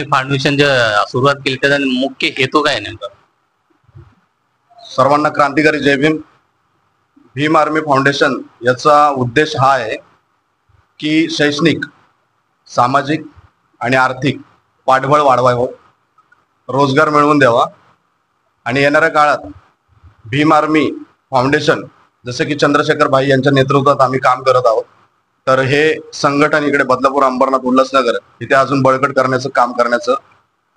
Foundation जे सुरुवात केली त्याचा मुख्य हेतू काय नेमका? सर्वांना क्रांतिकारी जय भीम. भीम आर्मी फाउंडेशन याचा उद्देश हा आहे की शैक्षणिक, सामाजिक आणि आर्थिक पाठबळ वाढवावं, रोजगार मिळवून द्यावा आणि येणाऱ्या काळात भीम आर्मी फाउंडेशन जसे की चंद्रशेखर भाई यांच्या नेतृत्वात आम्ही काम करत आहोत. तर हे संघटन इकडे बदलापूर, अंबरनाथ, उल्हासनगर इथे अजून बळकट करण्याचं काम करण्याचं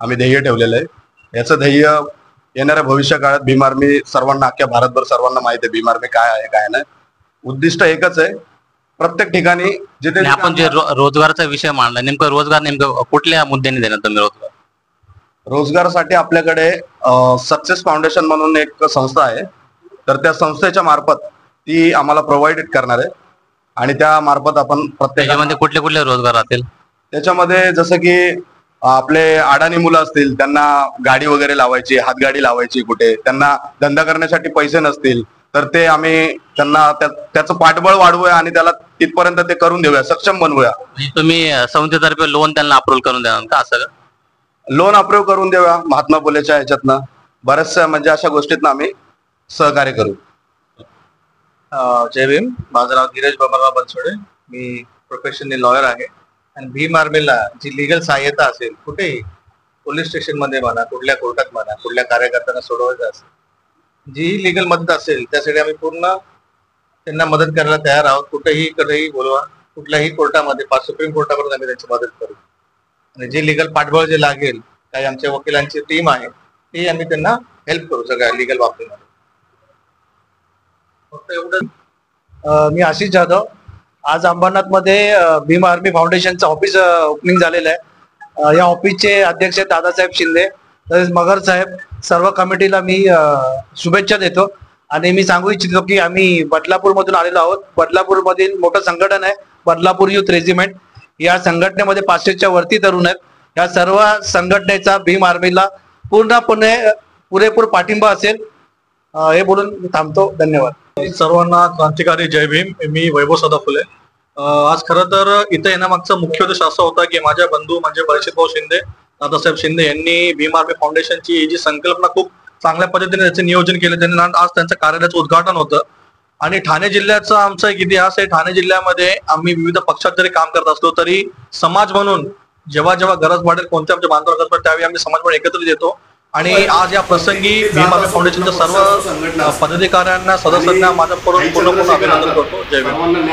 आम्ही ध्येय ठेवलेलं आहे. याचं ध्येय येणाऱ्या भविष्य काळात भीम आर्मी सर्वांना, अख्ख्या भारतभर सर्वांना माहिती आहे भीम आर्मी काय आहे काय नाही. उद्दिष्ट एकच आहे, प्रत्येक ठिकाणी जिथे आपण जे रोजगाराचा विषय मांडला, नेमकं रोजगार नेमकं कुठल्या मुद्द्याने देणार तुम्ही रोजगार? रोजगारासाठी आपल्याकडे सक्सेस फाउंडेशन म्हणून एक संस्था आहे. तर त्या संस्थेच्या मार्फत ती आम्हाला प्रोव्हाइड करणार आहे आणि त्या मार्फत आपण त्याच्यामध्ये कुठले कुठले रोजगार राहतील? त्याच्यामध्ये जसं की आपले अडाणी मुलं असतील, त्यांना गाडी वगैरे लावायची, हातगाडी लावायची, कुठे त्यांना धंदा करण्यासाठी पैसे नसतील तर ते आम्ही त्यांना त्याचं पाठबळ वाढवूया आणि त्याला तिथपर्यंत ते करून देऊया, सक्षम बनवूया. तुम्ही संस्थेतर्फे लोन त्यांना अप्रूव्ह करून देणार का? असं लोन अप्रूव्ह करून देऊया महात्मा फुलेच्या ह्याच्यातनं, बऱ्याचशा म्हणजे अशा गोष्टीतनं आम्ही सहकार्य करू. जय भीम. माझं नाव धीरज बाबाराव बनसोडे. मी प्रोफेशनली लॉयर आहे आणि भीम आर्मीला जी लिगल सहाय्यता असेल, कुठेही पोलीस स्टेशन मध्ये म्हणा, कुठल्या कोर्टात म्हणा, कुठल्या कार्यकर्त्यांना सोडवायचं असेल, जी लिगल मदत असेल त्यासाठी आम्ही पूर्ण त्यांना मदत करायला तयार आहोत. कधीही बोलवा, कुठल्याही कोर्टामध्ये, सुप्रीम कोर्टापर्यंत आम्ही त्यांची मदत करू. आणि जे लिगल पाठबळ जे लागेल, काही आमच्या वकिलांची टीम आहे, ती आम्ही त्यांना हेल्प करू सगळ्या लिगल बाबतीमध्ये. फक्त एवढं. मी आशिष जाधव. आज अंबरनाथ मध्ये भीम आर्मी फाउंडेशनचं ऑफिस ओपनिंग झालेलं आहे. या ऑफिसचे अध्यक्ष दादासाहेब शिंदे, तसेच मगर साहेब, सर्व कमिटीला मी शुभेच्छा देतो. आणि मी सांगू इच्छितो की आम्ही बदलापूर मधून आलेलो आहोत. बदलापूर मधील मोठं संघटन आहे बदलापूर युथ रेजिमेंट. या संघटनेमध्ये 500च्या वरती तरुण आहेत. या सर्व संघटनेचा भीम आर्मीला पूर्णपणे पुरेपूर पाठिंबा असेल. हे बोलून मी थांबतो. धन्यवाद. सर्वांना क्रांतिकारी जय भीम. मी वैभव सदा फुले. आज खरं तर इथं येण्यामागचा मुख्य उद्देश असा होता की माझ्या बंधू म्हणजे परिचित भाऊ शिंदे, दादासाहेब शिंदे यांनी भीम आर्मी फाउंडेशनची जी संकल्पना खूप चांगल्या पद्धतीने त्याचे नियोजन केले. त्यांनी आज त्यांचं कार्यालयाचं उद्घाटन होतं. आणि ठाणे जिल्ह्याचा आमचा एक इतिहास आहे. ठाणे जिल्ह्यामध्ये आम्ही विविध पक्षात जरी काम करत असलो तरी समाज म्हणून जेव्हा जेव्हा गरज वाटेल, कोणत्या आमच्या बांधवांना गरज पडेल, त्यावेळी आम्ही समाज म्हणून एकत्रित येतो. आणि आज या प्रसंगी भीम आर्मी फाउंडेशनच्या सर्व पदाधिकाऱ्यांना, सदस्यांना माझं पूर्ण अभिनंदन करतो. जय भीम.